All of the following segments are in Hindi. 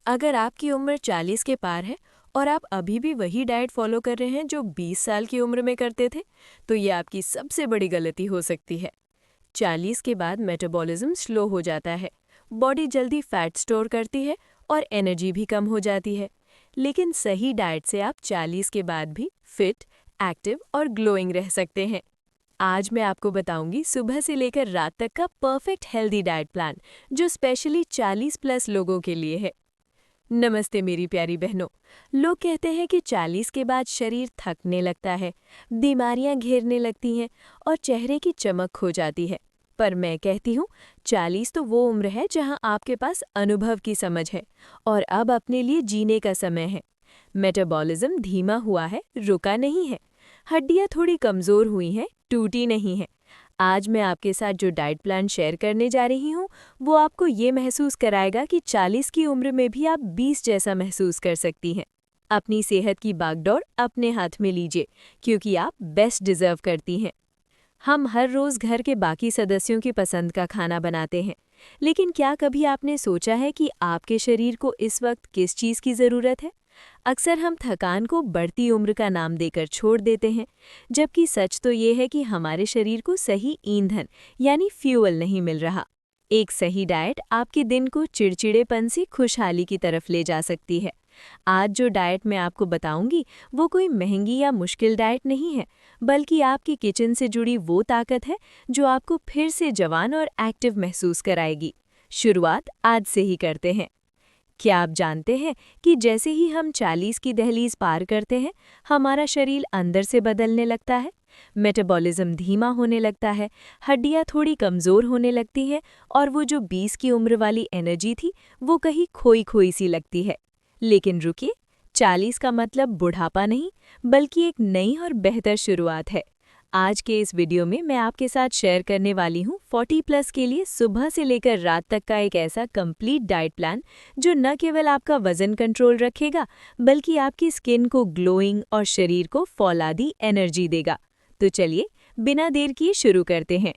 अगर आपकी उम्र 40 के पार है और आप अभी भी वही डाइट फॉलो कर रहे हैं जो 20 साल की उम्र में करते थे, तो ये आपकी सबसे बड़ी गलती हो सकती है। 40 के बाद मेटाबॉलिज्म स्लो हो जाता है, बॉडी जल्दी फैट स्टोर करती है और एनर्जी भी कम हो जाती है। लेकिन सही डाइट से आप 40 के बाद भी फिट, एक्टिव और ग्लोइंग रह सकते हैं। आज मैं आपको बताऊंगी सुबह से लेकर रात तक का परफेक्ट हेल्दी डाइट प्लान, जो स्पेशली 40 प्लस लोगों के लिए है। नमस्ते मेरी प्यारी बहनों। लोग कहते हैं कि 40 के बाद शरीर थकने लगता है, बीमारियां घेरने लगती हैं और चेहरे की चमक खो जाती है। पर मैं कहती हूँ, 40 तो वो उम्र है जहां आपके पास अनुभव की समझ है और अब अपने लिए जीने का समय है। मेटाबॉलिज्म धीमा हुआ है, रुका नहीं है। हड्डियां थोड़ी कमज़ोर हुई हैं, टूटी नहीं है। आज मैं आपके साथ जो डाइट प्लान शेयर करने जा रही हूँ, वो आपको ये महसूस कराएगा कि 40 की उम्र में भी आप 20 जैसा महसूस कर सकती हैं। अपनी सेहत की बागडोर अपने हाथ में लीजिए, क्योंकि आप बेस्ट डिजर्व करती हैं। हम हर रोज़ घर के बाकी सदस्यों की पसंद का खाना बनाते हैं, लेकिन क्या कभी आपने सोचा है कि आपके शरीर को इस वक्त किस चीज़ की ज़रूरत है? अक्सर हम थकान को बढ़ती उम्र का नाम देकर छोड़ देते हैं, जबकि सच तो ये है कि हमारे शरीर को सही ईंधन यानी फ्यूअल नहीं मिल रहा। एक सही डाइट आपके दिन को चिड़चिड़ेपन से खुशहाली की तरफ ले जा सकती है। आज जो डाइट मैं आपको बताऊंगी, वो कोई महंगी या मुश्किल डाइट नहीं है, बल्कि आपकी किचन से जुड़ी वो ताकत है जो आपको फिर से जवान और एक्टिव महसूस कराएगी। शुरुआत आज से ही करते हैं। क्या आप जानते हैं कि जैसे ही हम 40 की दहलीज पार करते हैं, हमारा शरीर अंदर से बदलने लगता है। मेटाबॉलिज्म धीमा होने लगता है, हड्डियां थोड़ी कमज़ोर होने लगती हैं और वो जो 20 की उम्र वाली एनर्जी थी, वो कहीं खोई खोई सी लगती है। लेकिन रुकिए, 40 का मतलब बुढ़ापा नहीं, बल्कि एक नई और बेहतर शुरुआत है। आज के इस वीडियो में मैं आपके साथ शेयर करने वाली हूँ 40 प्लस के लिए सुबह से लेकर रात तक का एक ऐसा कंप्लीट डाइट प्लान, जो न केवल आपका वजन कंट्रोल रखेगा, बल्कि आपकी स्किन को ग्लोइंग और शरीर को फौलादी एनर्जी देगा। तो चलिए, बिना देर किए शुरू करते हैं।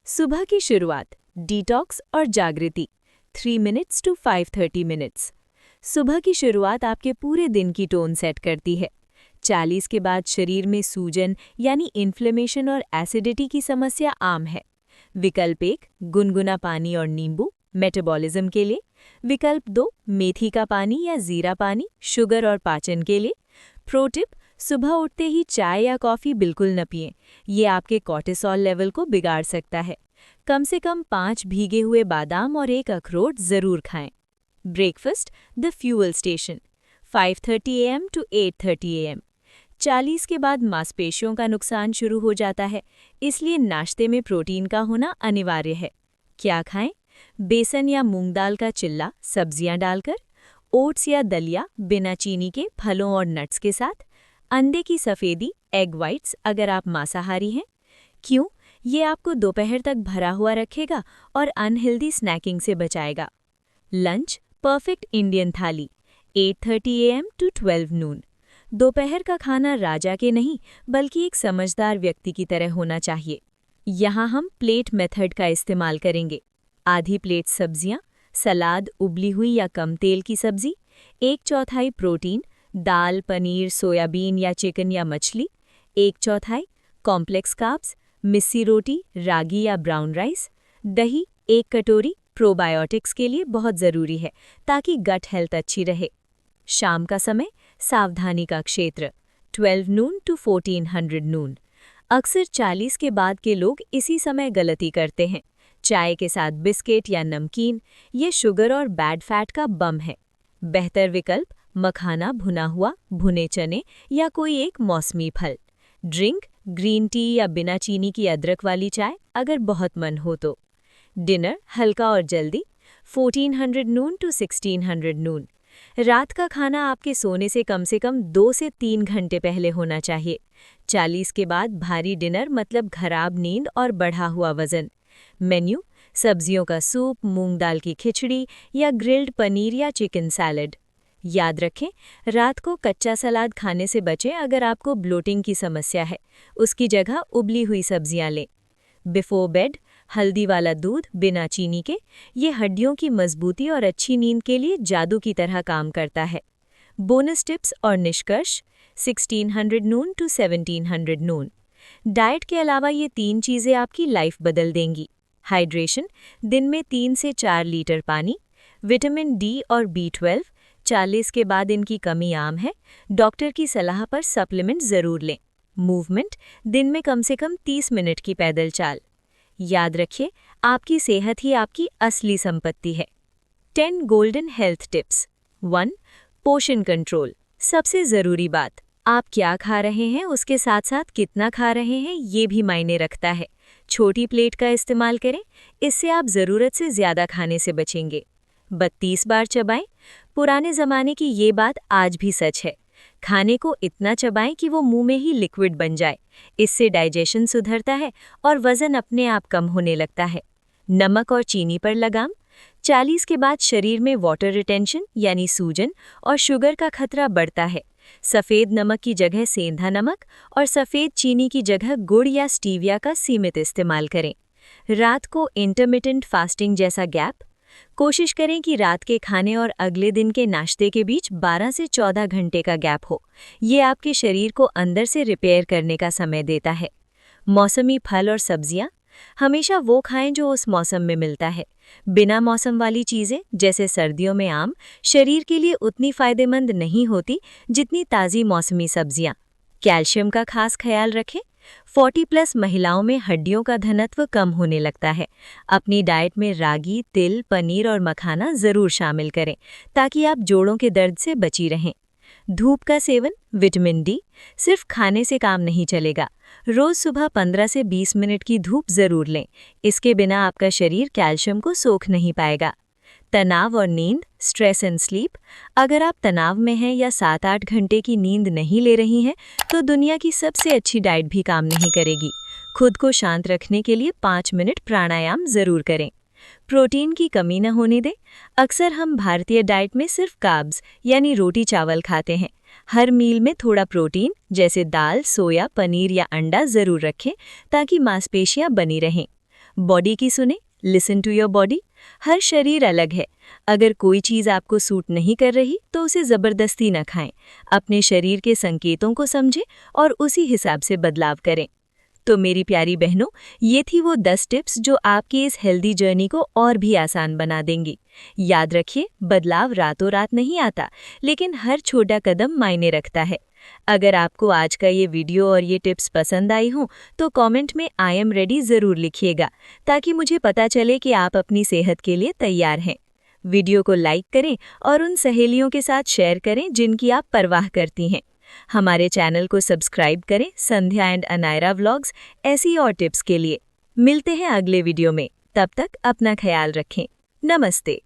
सुबह की शुरुआत, डिटॉक्स और जागृति, 3 मिनट्स टू 5:30 मिनट्स। सुबह की शुरुआत आपके पूरे दिन की टोन सेट करती है। 40 के बाद शरीर में सूजन यानी इन्फ्लेमेशन और एसिडिटी की समस्या आम है। विकल्प 1, गुनगुना पानी और नींबू, मेटाबॉलिज्म के लिए। विकल्प 2, मेथी का पानी या जीरा पानी, शुगर और पाचन के लिए। प्रो टिप, सुबह उठते ही चाय या कॉफ़ी बिल्कुल न पिएं, ये आपके कॉर्टिसोल लेवल को बिगाड़ सकता है। कम से कम 5 भीगे हुए बादाम और 1 अखरोट ज़रूर खाएं। Breakfast, the fuel station, 5:30 AM to 8:30 AM। 40 के बाद मांसपेशियों का नुकसान शुरू हो जाता है, इसलिए नाश्ते में प्रोटीन का होना अनिवार्य है। क्या खाएं? बेसन या मूंग दाल का चिल्ला सब्जियां डालकर, ओट्स या दलिया बिना चीनी के फलों और नट्स के साथ, अंडे की सफ़ेदी एग वाइट्स अगर आप मांसाहारी हैं। क्यों? ये आपको दोपहर तक भरा हुआ रखेगा और अनहेल्दी स्नैकिंग से बचाएगा। लंच, परफेक्ट इंडियन थाली, 8:30 AM to 12 नून। दोपहर का खाना राजा के नहीं, बल्कि एक समझदार व्यक्ति की तरह होना चाहिए। यहाँ हम प्लेट मेथड का इस्तेमाल करेंगे। आधी प्लेट सब्जियाँ, सलाद, उबली हुई या कम तेल की सब्जी, 1/4 प्रोटीन, दाल, पनीर, सोयाबीन या चिकन या मछली, 1/4 कॉम्प्लेक्स कार्ब्स, मिस्सी रोटी, रागी या ब्राउन राइस, दही 1 कटोरी प्रोबायोटिक्स के लिए बहुत ज़रूरी है, ताकि गट हेल्थ अच्छी रहे। शाम का समय, सावधानी का क्षेत्र, 12 नून टू 1400 नून। अक्सर 40 के बाद के लोग इसी समय गलती करते हैं। चाय के साथ बिस्किट या नमकीन, ये शुगर और बैड फैट का बम है। बेहतर विकल्प, मखाना भुना हुआ, भुने चने या कोई एक मौसमी फल। ड्रिंक, ग्रीन टी या बिना चीनी की अदरक वाली चाय अगर बहुत मन हो तो। डिनर, हल्का और जल्दी, 1400 नून टू 1600 नून। रात का खाना आपके सोने से कम 2 से 3 घंटे पहले होना चाहिए। 40 के बाद भारी डिनर मतलब खराब नींद और बढ़ा हुआ वजन। मेन्यू, सब्जियों का सूप, मूंग दाल की खिचड़ी या ग्रिल्ड पनीर या चिकन सैलड। याद रखें, रात को कच्चा सलाद खाने से बचें अगर आपको ब्लोटिंग की समस्या है। उसकी जगह उबली हुई सब्जियां लें। बिफोर बेड, हल्दी वाला दूध बिना चीनी के, ये हड्डियों की मजबूती और अच्छी नींद के लिए जादू की तरह काम करता है। बोनस टिप्स और निष्कर्ष 1600 नून टू 1700 नून। डाइट के अलावा ये 3 चीज़ें आपकी लाइफ बदल देंगी। हाइड्रेशन, दिन में 3 से 4 लीटर पानी। विटामिन डी और B12, 40 के बाद इनकी कमी आम है, डॉक्टर की सलाह पर सप्लीमेंट ज़रूर लें। मूवमेंट, दिन में कम से कम 30 मिनट की पैदल चाल। याद रखिए, आपकी सेहत ही आपकी असली संपत्ति है। 10 गोल्डन हेल्थ टिप्स। 1. पोषण कंट्रोल। सबसे ज़रूरी बात, आप क्या खा रहे हैं उसके साथ साथ कितना खा रहे हैं ये भी मायने रखता है। छोटी प्लेट का इस्तेमाल करें, इससे आप ज़रूरत से ज़्यादा खाने से बचेंगे। 32 बार चबाएं। पुराने ज़माने की ये बात आज भी सच है। खाने को इतना चबाएं कि वो मुंह में ही लिक्विड बन जाए। इससे डाइजेशन सुधरता है और वज़न अपने आप कम होने लगता है। नमक और चीनी पर लगाम। 40 के बाद शरीर में वाटर रिटेंशन यानी सूजन और शुगर का खतरा बढ़ता है। सफ़ेद नमक की जगह सेंधा नमक और सफ़ेद चीनी की जगह गुड़ या स्टीविया का सीमित इस्तेमाल करें। रात को इंटरमिटेंट फास्टिंग जैसा गैप। कोशिश करें कि रात के खाने और अगले दिन के नाश्ते के बीच 12 से 14 घंटे का गैप हो। ये आपके शरीर को अंदर से रिपेयर करने का समय देता है। मौसमी फल और सब्जियां, हमेशा वो खाएं जो उस मौसम में मिलता है। बिना मौसम वाली चीज़ें जैसे सर्दियों में आम शरीर के लिए उतनी फ़ायदेमंद नहीं होती जितनी ताज़ी मौसमी सब्जियां। कैल्शियम का खास ख्याल रखें। 40+ महिलाओं में हड्डियों का घनत्व कम होने लगता है। अपनी डाइट में रागी, तिल, पनीर और मखाना ज़रूर शामिल करें ताकि आप जोड़ों के दर्द से बची रहें। धूप का सेवन, विटामिन डी, सिर्फ खाने से काम नहीं चलेगा। रोज़ सुबह 15 से 20 मिनट की धूप ज़रूर लें। इसके बिना आपका शरीर कैल्शियम को सोख नहीं पाएगा। तनाव और नींद, स्ट्रेस एंड स्लीप, अगर आप तनाव में हैं या 7-8 घंटे की नींद नहीं ले रही हैं तो दुनिया की सबसे अच्छी डाइट भी काम नहीं करेगी। खुद को शांत रखने के लिए 5 मिनट प्राणायाम ज़रूर करें। प्रोटीन की कमी न होने दें। अक्सर हम भारतीय डाइट में सिर्फ कार्ब्स यानी रोटी चावल खाते हैं। हर मील में थोड़ा प्रोटीन जैसे दाल, सोया, पनीर या अंडा ज़रूर रखें ताकि मांसपेशियां बनी रहें। बॉडी की सुने, लिसन टू योर बॉडी। हर शरीर अलग है। अगर कोई चीज़ आपको सूट नहीं कर रही तो उसे ज़बरदस्ती न खाएं। अपने शरीर के संकेतों को समझें और उसी हिसाब से बदलाव करें। तो मेरी प्यारी बहनों, ये थी वो 10 टिप्स जो आपकी इस हेल्दी जर्नी को और भी आसान बना देंगी। याद रखिए, बदलाव रातों रात नहीं आता, लेकिन हर छोटा कदम मायने रखता है। अगर आपको आज का ये वीडियो और ये टिप्स पसंद आई हों तो कमेंट में आई एम रेडी ज़रूर लिखिएगा ताकि मुझे पता चले कि आप अपनी सेहत के लिए तैयार हैं। वीडियो को लाइक करें और उन सहेलियों के साथ शेयर करें जिनकी आप परवाह करती हैं। हमारे चैनल को सब्सक्राइब करें संध्या एंड अनायरा व्लॉग्स ऐसी और टिप्स के लिए। मिलते हैं अगले वीडियो में, तब तक अपना ख्याल रखें। नमस्ते।